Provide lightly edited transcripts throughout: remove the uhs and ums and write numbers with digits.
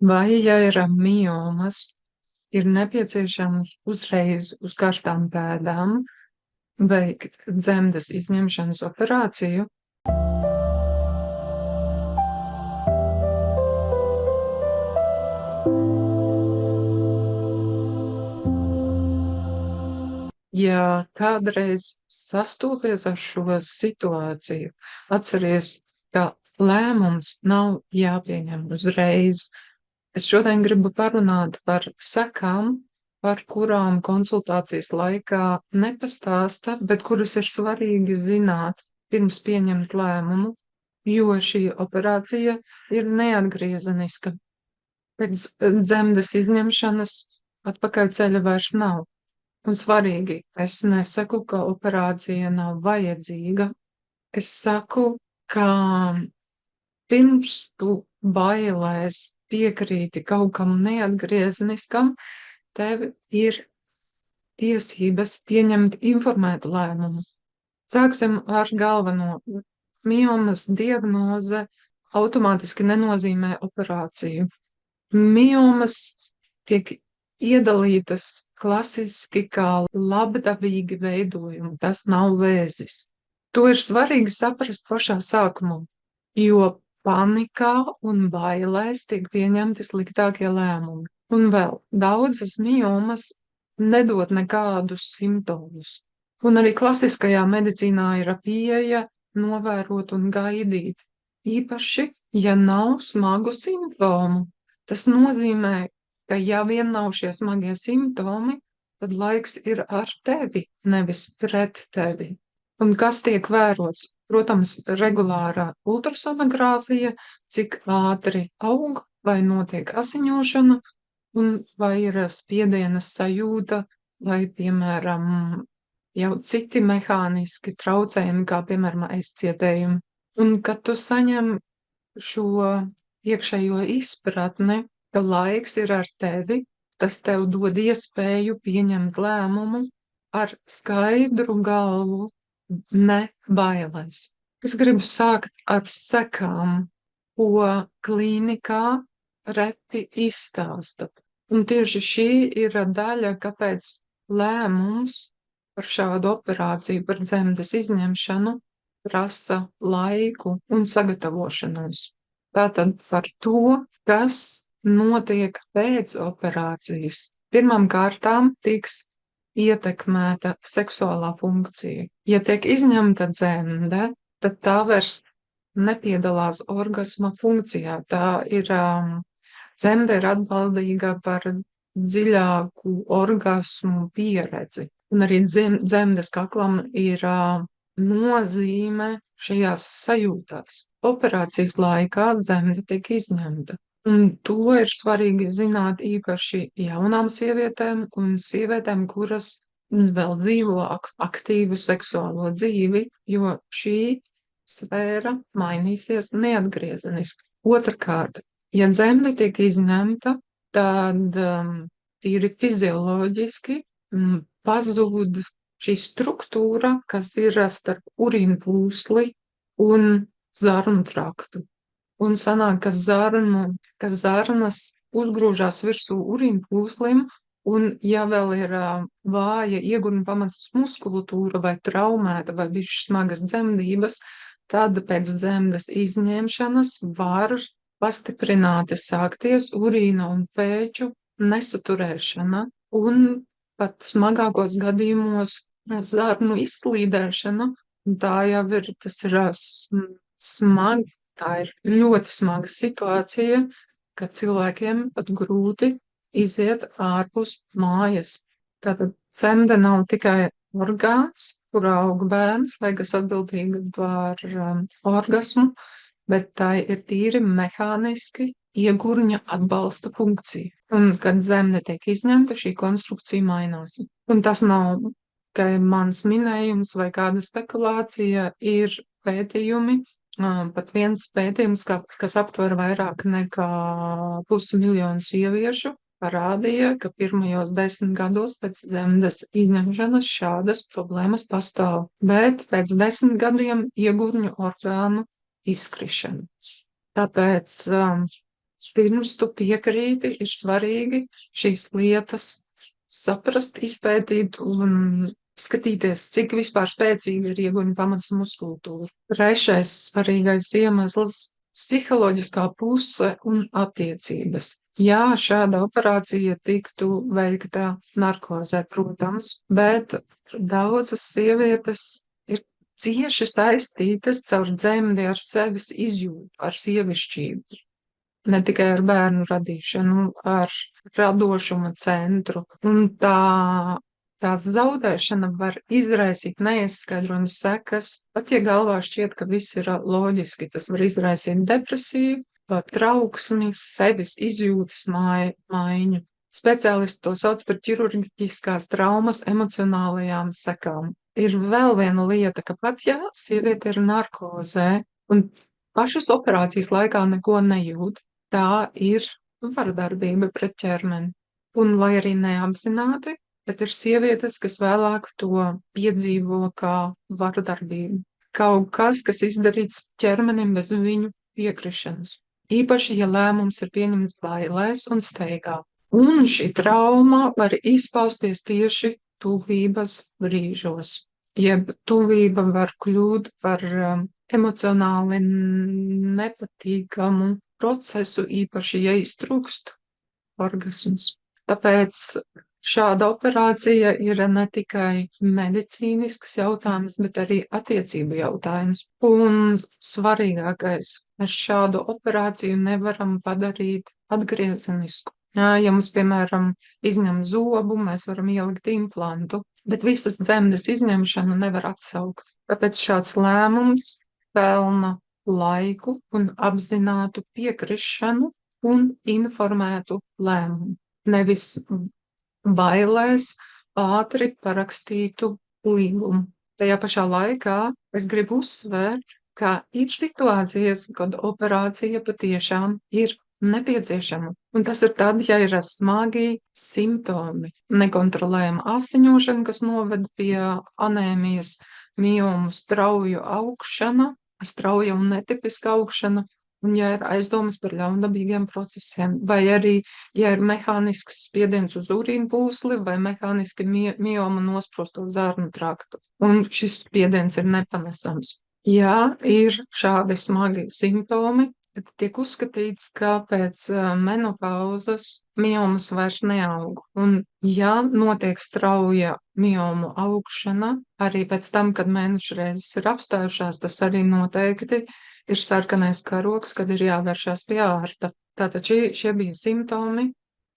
Vai, ja ir miomas, ir nepieciešams uzreiz uz karstām pēdām veikt dzemdes izņemšanas operāciju? Ja kādreiz sastopies ar šo situāciju, atceries, ka lēmums nav jāpieņem uzreiz. Es šodien gribu parunāt par sekām, par kurām konsultācijas laikā nepastāsta, bet kuras ir svarīgi zināt pirms pieņemt lēmumu, jo šī operācija ir neatgriezeniska. Pēc dzemdes izņemšanas atpakaļ ceļa vairs nav. Un svarīgi, es nesaku, ka operācija nav vajadzīga. Es saku, ka pirms tu bailēs piekrīti kaut kam neatgriezeniskam, tev ir tiesības pieņemt informētu lēmumu. Sāksim ar galveno. Miomas diagnoze automātiski nenozīmē operāciju. Miomas tiek iedalītas klasiski kā labdabīgi veidojumi, tas nav vēzis. To ir svarīgi saprast pašā sākumā, jo panikā un bailēs tiek pieņemti sliktākie lēmumi. Un vēl daudzas miomas nedod nekādus simptomus. Un arī klasiskajā medicīnā ir pieeja novērot un gaidīt, īpaši, ja nav smagu simptomu. Tas nozīmē, ka ja vien nav šie smagie simptomi, tad laiks ir ar tevi, nevis pret tevi. Un kas tiek vērots? Protams, regulārā ultrasonogrāfija, cik ātri aug vai notiek asiņošana, un vai ir spiediena sajūta, vai, piemēram, jau citi mehāniski traucējumi, kā, piemēram, aizcietējumi. Un, kad tu saņem šo iekšējo izpratni, ka laiks ir ar tevi, tas tev dod iespēju pieņemt lēmumu ar skaidru galvu, ne bailēs. Es gribu sākt ar sekām, ko klīnikā reti izstāsta. Un tieši šī ir daļa, kāpēc lēmums par šādu operāciju, par dzemdes izņemšanu, prasa laiku un sagatavošanos. Tātad par to, kas notiek pēc operācijas. Pirmām kārtām tiks ietekmēta seksuālā funkcija. Ja tiek izņemta dzemde, tad tā vairs nepiedalās orgasma funkcijā. Dzemde ir atbildīga par dziļāku orgasmu pieredzi. Un arī dzemdes kaklam ir nozīme šajās sajūtās. Operācijas laikā dzemde tiek izņemta. Un to ir svarīgi zināt īpaši jaunām sievietēm un sievietēm, kuras vēl dzīvo aktīvu seksuālo dzīvi, jo šī sfēra mainīsies neatgriezeniski. Otrkārt, ja dzemde tiek izņemta, tad tīri fizioloģiski pazūd šī struktūra, kas ir starp urīnu plūsli un zarnu traktu. Un sanāk, ka zarnas uzgrūžās virsū urīnu plūslim, un ja vēl ir vāja iegurņu pamatas muskulatūra vai traumēta vai bišķi smagas dzemdības, tad pēc dzemdes izņemšanas var pastiprināti sākties urīna un fēču nesaturēšana un pat smagākos gadījumos zarnu izslīdēšana. Tā jau ir, smagi, tā ir ļoti smaga situācija, ka cilvēkiem pat grūti iziet ārpus mājas. Tātad dzemde nav tikai orgāns, kur aug bērns vai kas atbildīga par orgasmu, bet tā ir tīri mehāniski iegurņa atbalsta funkcija. Un, kad dzemde tiek izņemta, šī konstrukcija mainās. Un tas nav tikai mans minējums vai kāda spekulācija, ir pētījumi, pat viens pētījums, kas aptver vairāk nekā 500,000 sieviešu, parādīja, ka pirmajos 10 gados pēc dzemdes izņemšanas šādas problēmas pastāv, bet pēc 10 gadiem iegurņu orgānu izkrišana. Tāpēc pirms tu piekrīti, ir svarīgi šīs lietas saprast, izpētīt un skatīties, cik vispār spēcīga ir ieguņu pamats muskultūra. Trešais svarīgais iemesls - psiholoģiskā puse un attiecības. Jā, šāda operācija tiktu veikta narkozē, protams, bet daudzas sievietes ir cieši saistītas caur dzemdi ar sevis izjūtu, ar sievišķību. Ne tikai ar bērnu radīšanu, ar radošuma centru. Un tās zaudēšana var izraisīt neizskaidrojamas sekas, pat ja galvā šķiet, ka viss ir loģiski. Tas var izraisīt depresiju, trauksmi, sevis izjūtas maiņu. Speciālisti to sauc par ķirurģiskās traumas emocionālajām sekām. Ir vēl viena lieta, ka pat ja sieviete ir narkozē un pašas operācijas laikā neko nejūt, tā ir vardarbība pret ķermeni. Un lai arī neapzināti, bet ir sievietes, kas vēlāk to piedzīvo kā vardarbību. Kaut kas, kas izdarīts ķermenim bez viņu piekrišanas. Īpaši, ja lēmums ir pieņemts bailēs un steigā. Un šī trauma var izpausties tieši tuvības brīžos. Jeb tuvība var kļūt par emocionāli nepatīkamu procesu, īpaši, ja iztrūkst orgasms. Tāpēc šāda operācija ir ne tikai medicīnisks jautājums, bet arī attiecību jautājums. Un svarīgākais, mēs šādu operāciju nevaram padarīt atgriezenisku. Ja mums, piemēram, izņem zobu, mēs varam ielikt implantu, bet visas dzemdes izņemšanu nevar atsaukt. Tāpēc šāds lēmums pelna laiku un apzinātu piekrišanu un informētu lēmumu. Nevis bailēs ātri parakstītu līgumu. Tajā pašā laikā es gribu uzsvērt, ka ir situācijas, kad operācija patiešām ir nepieciešama. Un tas ir tad, ja ir smagi simptomi. Nekontrolējama asiņošana, kas noved pie anēmijas, miomu strauju augšana, strauja un netipiska augšana, un ja ir aizdomas par ļaundabīgiem procesiem, vai arī, ja ir mehānisks spiediens uz urīnu pūsli, vai mehāniski mioma nosprosto zarnu traktu, un šis spiediens ir nepanesams. Ja ir šādi smagi simptomi, tad tiek uzskatīts, ka pēc menopauzes miomas vairs neaug. Un ja notiek strauja miomu augšana, arī pēc tam, kad mēneša reizes ir apstājušās, tas arī noteikti ir sarkanais karoks, kad ir jāvēršās pie ārsta. Tātad šie bija simptomi,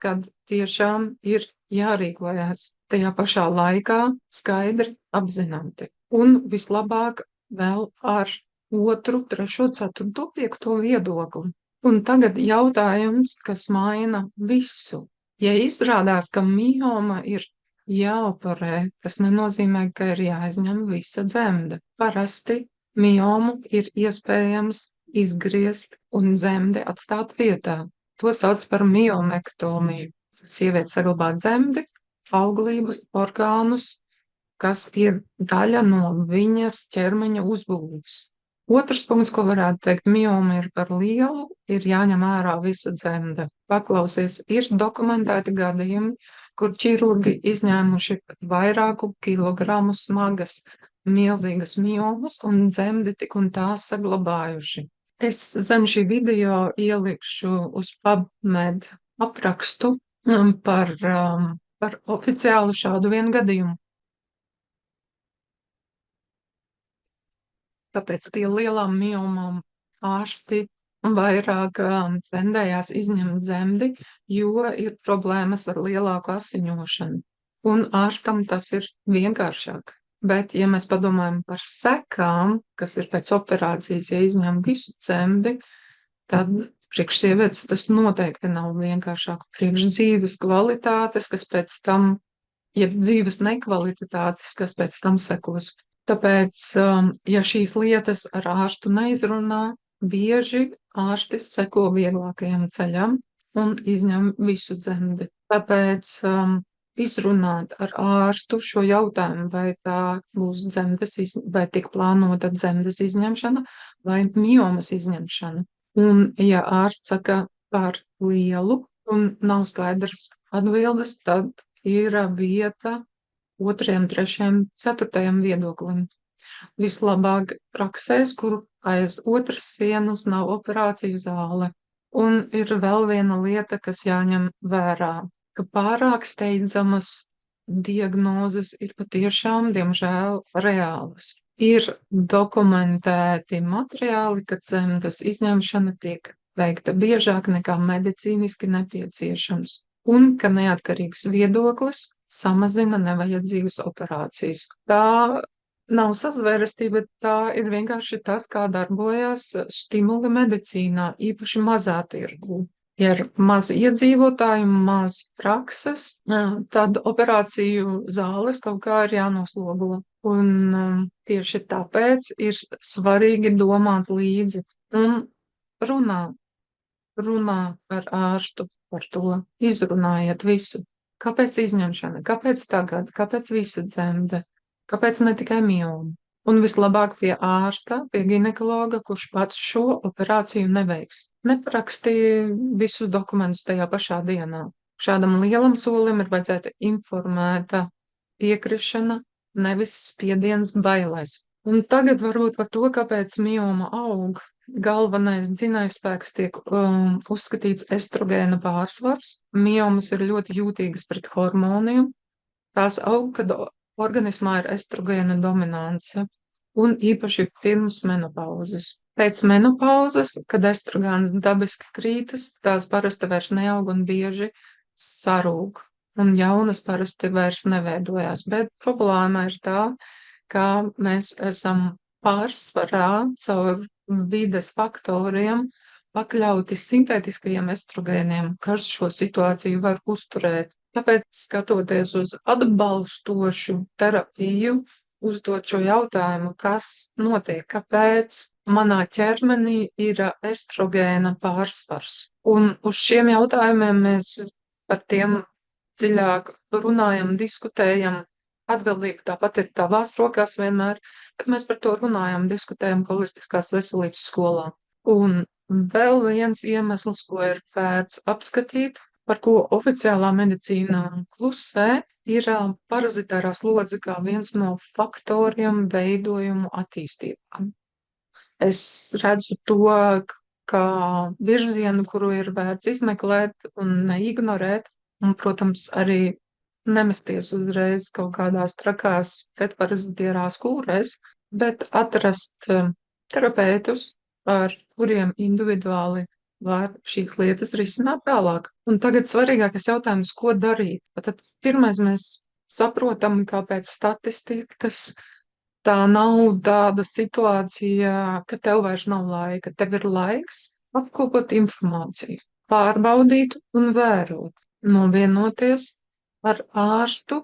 kad tiešām ir jārīkojas tajā pašā laikā skaidri apzināti. Un vislabāk vēl ar 2., 3., 4., 5. viedokli. Un tagad jautājums, kas maina visu. Ja izrādās, ka mioma ir jāoperē, tas nenozīmē, ka ir jāizņem visa dzemde. Parasti miomu ir iespējams izgriezt un dzemdi atstāt vietā. To sauc par miomektomiju. Sieviete saglabā dzemdi, auglības orgānus, kas ir daļa no viņas ķermeņa uzbūves. Otrs punkts, ko varētu teikt, mioma ir par lielu, ir jāņem ārā visa dzemde. Paklausies, ir dokumentēti gadījumi, kur ķirurgi izņēmuši vairāku kilogramu smagas, milzīgas miomas un dzemdi tik un tā saglabājuši. Es zem šī video ielikšu uz PubMed aprakstu par oficiālu šādu vienu gadījumu. Tāpēc pie lielām miomām ārsti vairāk tendējās izņemt dzemdi, jo ir problēmas ar lielāku asiņošanu. Un ārstam tas ir vienkāršāk. Bet, ja mēs padomājam par sekām, kas ir pēc operācijas, ja izņem visu dzemdi, tad priekš sievietes tas noteikti nav vienkāršāk. Priekš dzīves kvalitātes, kas pēc tam, jeb dzīves nekvalitātes, kas pēc tam sekos. Tāpēc, ja šīs lietas ar ārstu neizrunā, bieži ārsti seko vieglākajam ceļam un izņem visu dzemdi. Tāpēc izrunāt ar ārstu šo jautājumu, vai tā būs dzemdes, vai tik plānota dzemdes izņemšana vai miomas izņemšana. Un, ja ārsts saka, par lielu un nav skaidrs atbildes, tad ir vieta otrajam, trešajam, ceturtajam viedoklim. Vislabāk praksēs, kur aiz otras sienas nav operāciju zāle. Un ir vēl viena lieta, kas jāņem vērā, ka pārāk steidzamas diagnozes ir patiešām, diemžēl, reālas. Ir dokumentēti materiāli, ka dzemdas izņemšana tiek veikta biežāk nekā medicīniski nepieciešams, un ka neatkarīgs viedoklis samazina nevajadzīgas operācijas. Tā nav sazvērestība, tā ir vienkārši tas, kā darbojas stimuli medicīnā, īpaši mazā tirgū. Ja ir maz iedzīvotāju, maz prakses, tad operāciju zāles kaut kā ir jānoslogo. Un tieši tāpēc ir svarīgi domāt līdzi un runā ar ārstu par to, izrunājiet visu. Kāpēc izņemšana? Kāpēc tagad? Kāpēc visa dzemde? Kāpēc ne tikai mioma? Un vislabāk pie ārsta, pie ginekologa, kurš pats šo operāciju neveiks. Neprakstīja visus dokumentus tajā pašā dienā. Šādam lielam solim ir vajadzēta informēta piekrišana, nevis spiediens bailēs. Un tagad varbūt par to, kāpēc mioma aug. Galvenais dzinējspēks tiek uzskatīts estrogēna pārsvars. Miomas ir ļoti jūtīgas pret hormoniem. Tās aug, kad organismā ir estrogēna dominance, un īpaši pirms menopauzes. Pēc menopauzes, kad estrogēns dabiski krītas, tās parasti vairs neaug un bieži sarūg, un jaunas parasti vairs neveidojās. Bet problēma ir tā, ka mēs esam pārsvarā caur vides faktoriem pakļauti sintētiskajiem estrogēniem, kas šo situāciju var uzturēt. Tāpēc, skatoties uz atbalstošu terapiju, uzdot šo jautājumu, kas notiek, kāpēc manā ķermenī ir estrogēna pārsvars. Un uz šiem jautājumiem mēs par tiem dziļāk runājam, diskutējam. Atbildība tāpat ir tavās rokās vienmēr, bet mēs par to runājam, diskutējam holistiskās veselības skolā. Un vēl viens iemesls, ko ir vērts apskatīt, par ko oficiālā medicīnā klusē, ir parazitārā slodze kā viens no faktoriem veidojumu attīstībā. Es redzu to kā virzienu, kuru ir vērts izmeklēt un neignorēt, un, protams, arī nemesties uzreiz kaut kādās trakās pretparazitārās kūrēs, bet atrast terapeitus, ar kuriem individuāli var šīs lietas risināt tālāk. Un tagad svarīgākais jautājums, ko darīt? Tad pirmais mēs saprotam, kāpēc statistikas tā nav tāda situācija, ka tev vairs nav laika. Tev ir laiks apkopot informāciju, pārbaudīt un vērot, novienoties ar ārstu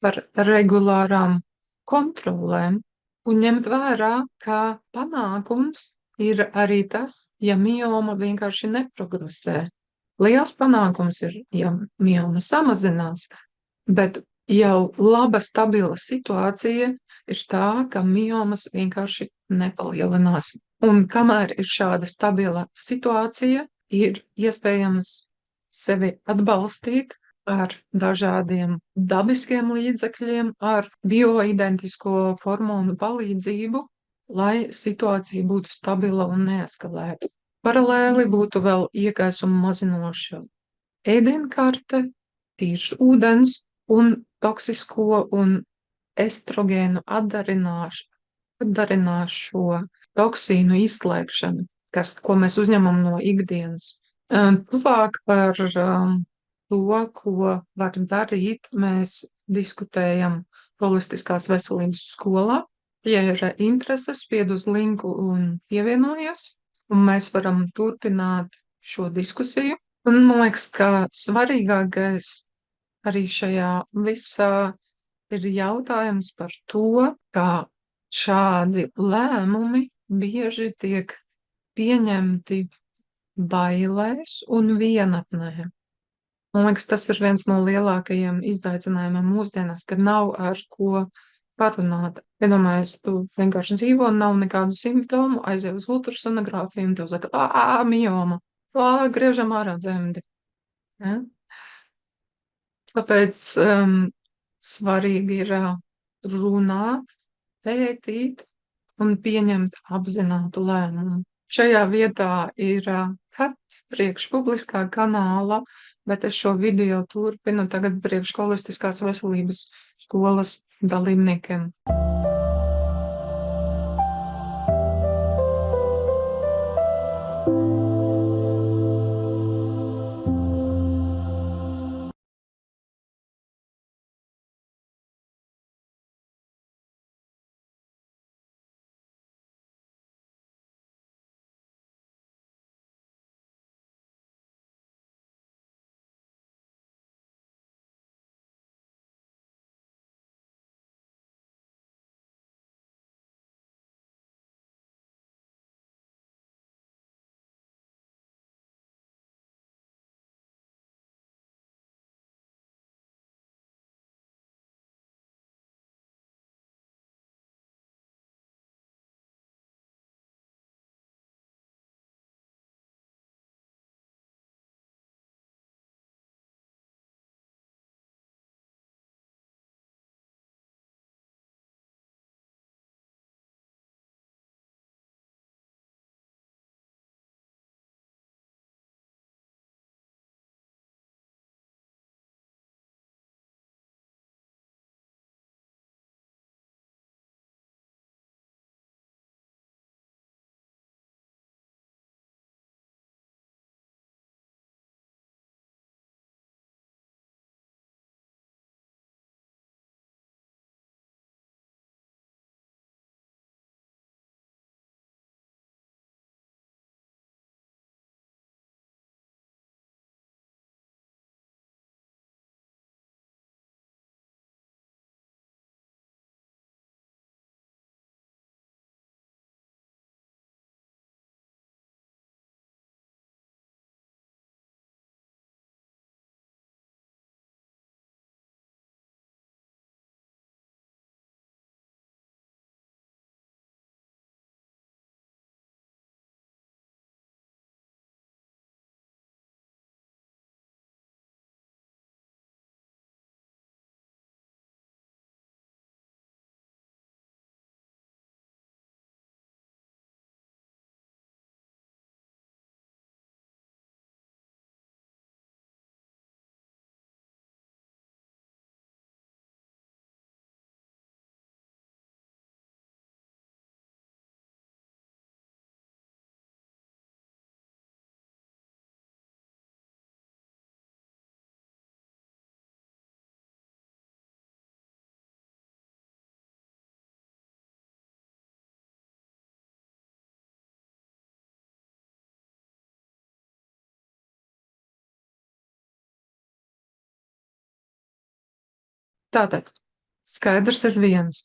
par regulārām kontrolēm un ņemt vērā, ka panākums ir arī tas, ja mioma vienkārši neprogresē. Liels panākums ir, ja mioma samazinās, bet jau laba, stabila situācija ir tā, ka miomas vienkārši nepalielinās. Un kamēr ir šāda stabila situācija, ir iespējams sevi atbalstīt ar dažādiem dabiskiem līdzekļiem, ar bioidentisko hormonu palīdzību, lai situācija būtu stabila un neeskalētu. Paralēli būtu vēl iekaisuma mazinoša ēdienkarte, tīrs ūdens un toksisko un estrogēnu atdarināšo toksīnu izslēgšana, ko mēs uzņemam no ikdienas. Tuvāk par to, ko var darīt, mēs diskutējam holistiskās veselības skolā. Ja ir interese, spied uz linku un pievienojies, un mēs varam turpināt šo diskusiju. Un man liekas, ka svarīgākais arī šajā visā ir jautājums par to, kā šādi lēmumi bieži tiek pieņemti bailēs un vienatnē. Man liekas, tas ir viens no lielākajiem izaicinājumiem mūsdienās, kad nav ar ko parunāt. Iedomājies, tu vienkārši dzīvo, nav nekādu simptomu, aiziet uz ultrasonogrāfiju un tev saka, mioma. griežam ārā dzemdi. Ja? Tāpēc svarīgi ir runāt, pētīt un pieņemt apzinātu lēmumu. Šajā vietā ir kat priekš publiskā kanāla, bet es šo video turpinu tagad priekš holistiskās veselības skolas dalībniekiem. Tātad, skaidrs ir viens.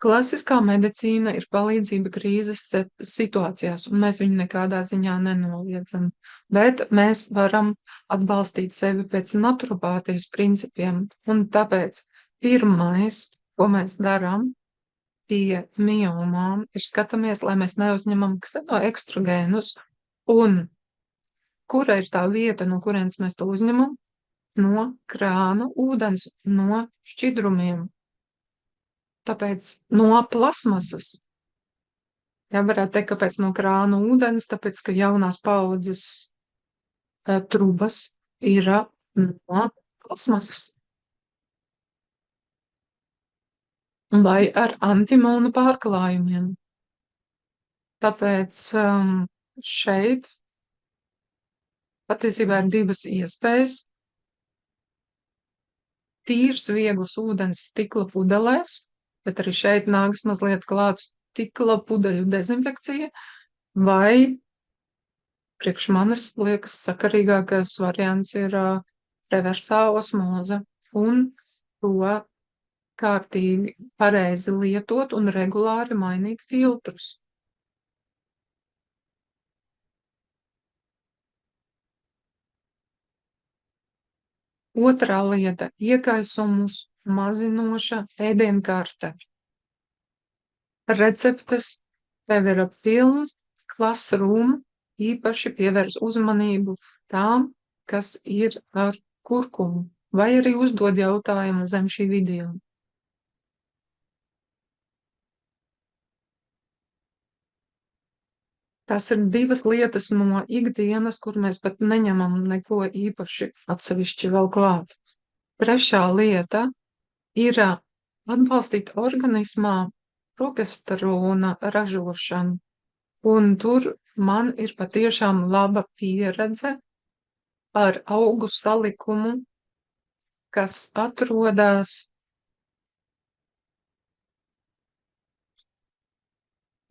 Klasiskā medicīna ir palīdzība krīzes situācijās, un mēs viņu nekādā ziņā nenoliedzam. Bet mēs varam atbalstīt sevi pēc naturopātijas principiem, un tāpēc pirmais, ko mēs darām pie miomām, ir skatāmies, lai mēs neuzņemam ksenoekstrogēnus, un kura ir tā vieta, no kurienes mēs to uzņemam? No krāna ūdens, no šķidrumiem. Tāpēc no plasmasas. Jā, varētu teikt, kāpēc no krāna ūdens, tāpēc, ka jaunās paudzes trubas ir no plasmasas. Vai ar antimonu pārklājumiem. Tāpēc šeit patiesībā ir divas iespējas. Tīrs, viegls ūdens stikla pudelēs, bet arī šeit nāks mazliet klāt stikla pudeļu dezinfekcija, vai priekš manis liekas sakarīgākais variants ir reversā osmoze, un to kārtīgi pareizi lietot un regulāri mainīt filtrus. Otrā lieta - iekaisumus mazinoša ēdienkarte. Receptes tev ir pilns Classroom īpaši pievērs uzmanību tām, kas ir ar kurkumu, vai arī uzdod jautājumu zem šī video. Tās ir divas lietas no ikdienas, kur mēs pat neņemam neko īpaši atsevišķi vēl klāt. Trešā lieta ir atbalstīt organismā progesterona ražošanu. Un tur man ir patiešām laba pieredze ar augu salikumu, kas atrodas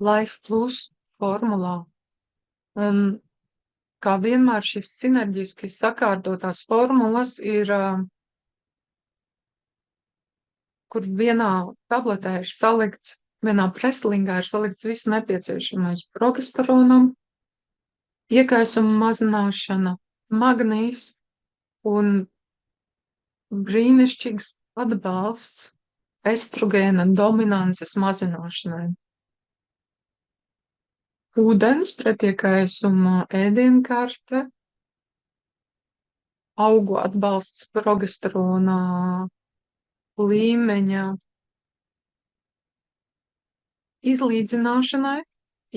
Life Plus formulā. Un kā vienmēr šis sinerģiski sakārtotās formulas ir, kur vienā tabletē ir salikts, vienā preslingā ir salikts viss nepieciešamais progesteronam, iekaisuma mazināšana, magnīs un brīnišķīgs atbalsts estrogēna dominances mazināšanai. Ūdens pretiekaisuma ēdienkarte, augu atbalsts progesterona līmeņa izlīdzināšanai,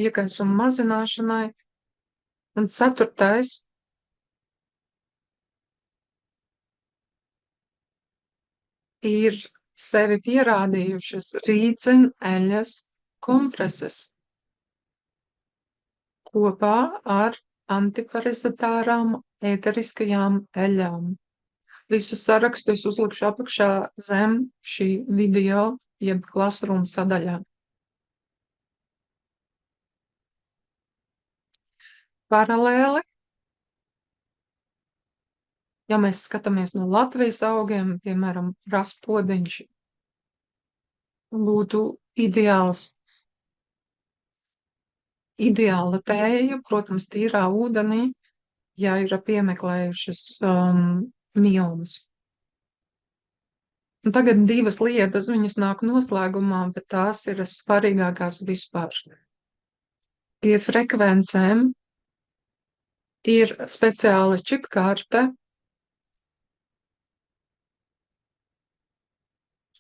iekaisuma mazināšanai. Un 4. ir sevi pierādījušas rīdzeneļas kompreses kopā ar antiparazitārām ēteriskajām eļām. Visu sarakstu es uzlikšu apakšā zem šī video, jeb Classroom sadaļā. Paralēli, ja mēs skatāmies no Latvijas augiem, piemēram, raspodiņš būtu ideāla tēja, protams, tīrā ūdenī, ja ir piemeklējušas miomas. Un tagad divas lietas, viņas nāk noslēgumā, bet tās ir svarīgākās vispār. Pie frekvencēm ir speciāla čipkarte,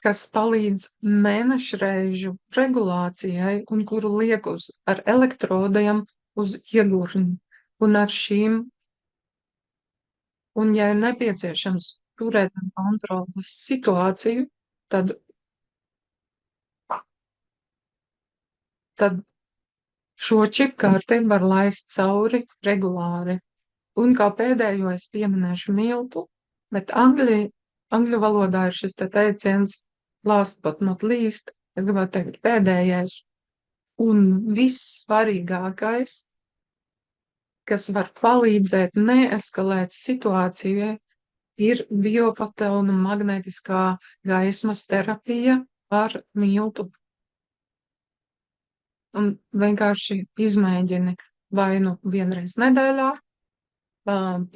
kas palīdz mēnešreižu regulācijai un kuru liek ar elektrodiem uz iegurņu. Un ar šīm, un ja ir nepieciešams turēt kontrolas situāciju, tad šo čipkarti var laist cauri regulāri. Un kā pēdējo es pieminēšu miltu, bet angļu valodā ir šis teiciens last but not least, es gribētu teikt pēdējais un vissvarīgākais, kas var palīdzēt neeskalēt situācijai, ir biofotonu magnētiskā gaismas terapija ar miltu. Un vienkārši izmēģini vai nu vienreiz nedēļā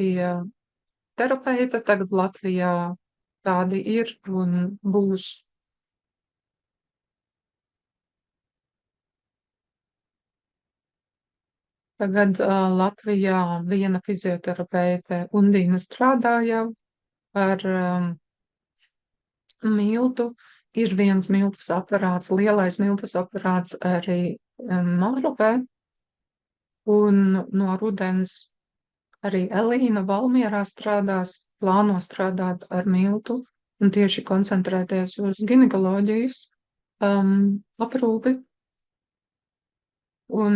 pie terapeita, tagad Latvijā tādi ir un būs. Tagad Latvijā viena fizioterapeite Undīna strādā jau ar miltu. Ir viens miltas aparāts, lielais miltas aparāts arī Mārupē. Un no rudens arī Elīna Valmierā plāno strādāt ar miltu un tieši koncentrēties uz ginekoloģijas aprūpi. Un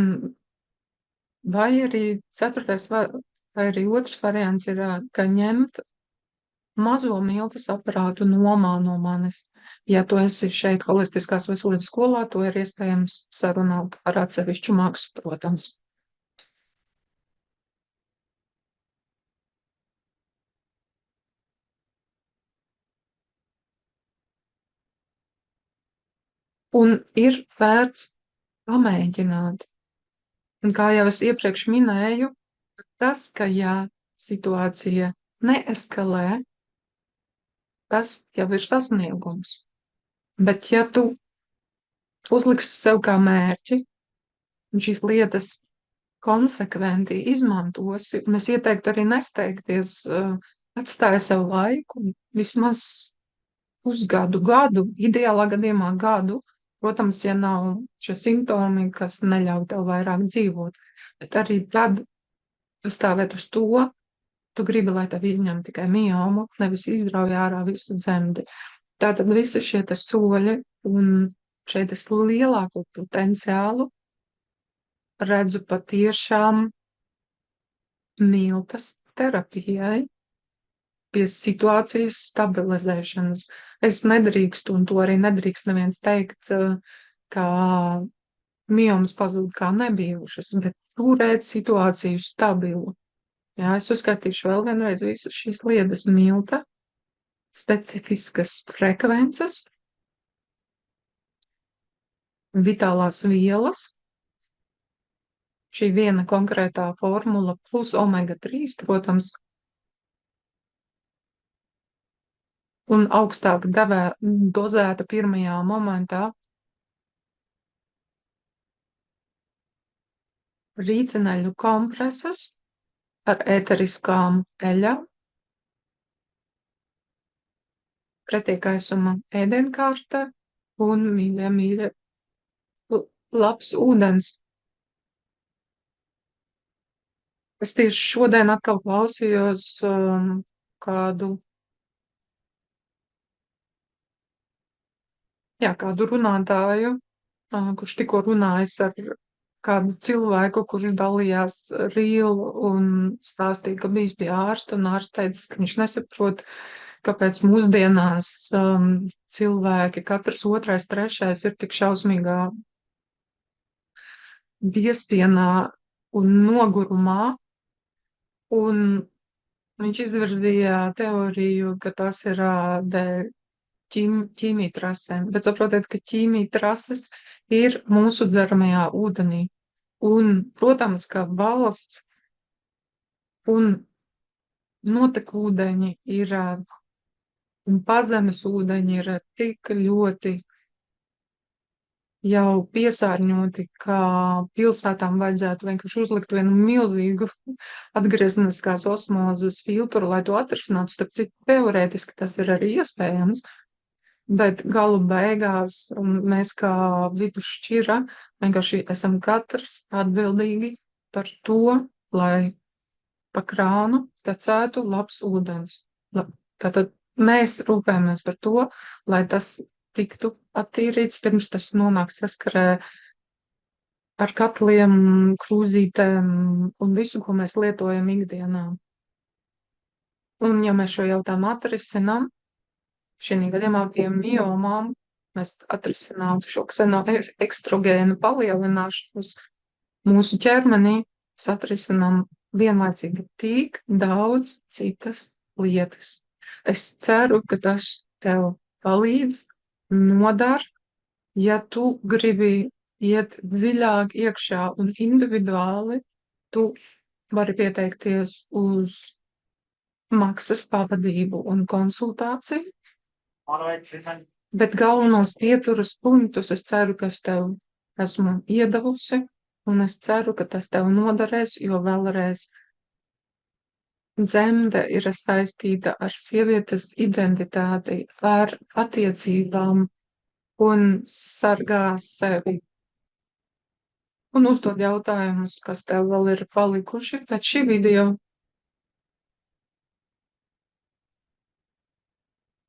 vai arī otrs variants ir, ka ņemt mazo miltas aparātu nomā no manis. Ja tu esi šeit holistiskās veselības skolā, to ir iespējams sarunāt ar atsevišķu maksu, protams. Un ir vērts pamēģināt. Un kā jau es iepriekš minēju, tas, ka ja situācija neeskalē, tas jau ir sasniegums. Bet ja tu uzliksi sev kā mērķi un šīs lietas konsekventi izmantosi, un es ieteiktu arī nesteigties, atstāja sev laiku, vismaz pusgadu, gadu, ideālā gadījumā gadu. Protams, ja nav šie simptomi, kas neļauj tev vairāk dzīvot, bet arī tad stāvēt uz to, tu gribi, lai tev izņem tikai miomu, nevis izrauj ārā visu dzemdi. Tātad visi šie te soļi, un šeit es lielāko potenciālu redzu patiešām miltas terapijai pie situācijas stabilizēšanas. Es nedrīkstu, un to arī nedrīkst neviens teikt, ka miomas pazūd kā nebijušas, bet turēt situāciju stabilu. Jā, es uzskaitīšu vēl vienreiz visas šīs lietas: milta, specifiskas frekvences, vitālās vielas, šī viena konkrētā formula plus omega-3, protams, un augstāk dozēta pirmajā momentā rīceneļu kompresas ar ēteriskām eļām, pretiekaisuma ēdienkarte un mīļie, labs ūdens. Es tieši šodien atkal klausījos kādu runātāju, kurš tikko runājis ar kādu cilvēku, kurš dalījās rīlu un stāstīja, ka bijis pie ārsta, un ārsts teica, ka viņš nesaprot, kāpēc mūsdienās cilvēki, katrs otrais, trešais ir tik šausmīgā biespienā un nogurumā, un viņš izvirzīja teoriju, ka tas ir dēļ ķīmijtrasēm, bet saprotiet, ka ķīmijtrases ir mūsu dzeramajā ūdenī. Un, protams, ka valsts un notekūdeņi ir, un pazemes ūdeņi ir tik ļoti jau piesārņoti, ka pilsētām vajadzētu vienkārši uzlikt vienu milzīgu atgriezeniskās osmozes filtru, lai to atrisinātu. Starp citu, teorētiski tas ir arī iespējams, bet galu beigās mēs kā vidusšķira vienkārši esam katrs atbildīgi par to, lai pa krānu tecētu labs ūdens. Tātad mēs rūpējamies par to, lai tas tiktu attīrīts, pirms tas nonāk saskarē ar katliem, krūzītēm un visu, ko mēs lietojam ikdienā. Un ja mēs šo jautājumu atrisinām, šī gadījumā pie miomām mēs atrisinātu šo ksenoekstrogēnu palielināšanos mūsu ķermenī, mēs atrisinām vienlaicīgi tik daudz citas lietas. Es ceru, ka tas tev palīdz, nodar, ja tu gribi iet dziļāk iekšā un individuāli, tu vari pieteikties uz maksas pavadību un konsultāciju, bet galvenos pieturas punktus es ceru, ka es tev esmu iedavusi, un es ceru, ka tas tev noderēs, jo vēlreiz dzemde ir saistīta ar sievietes identitāti, ar attiecībām un sargā sevi. Un uzdod jautājumus, kas tev vēl ir palikuši pēc šī video.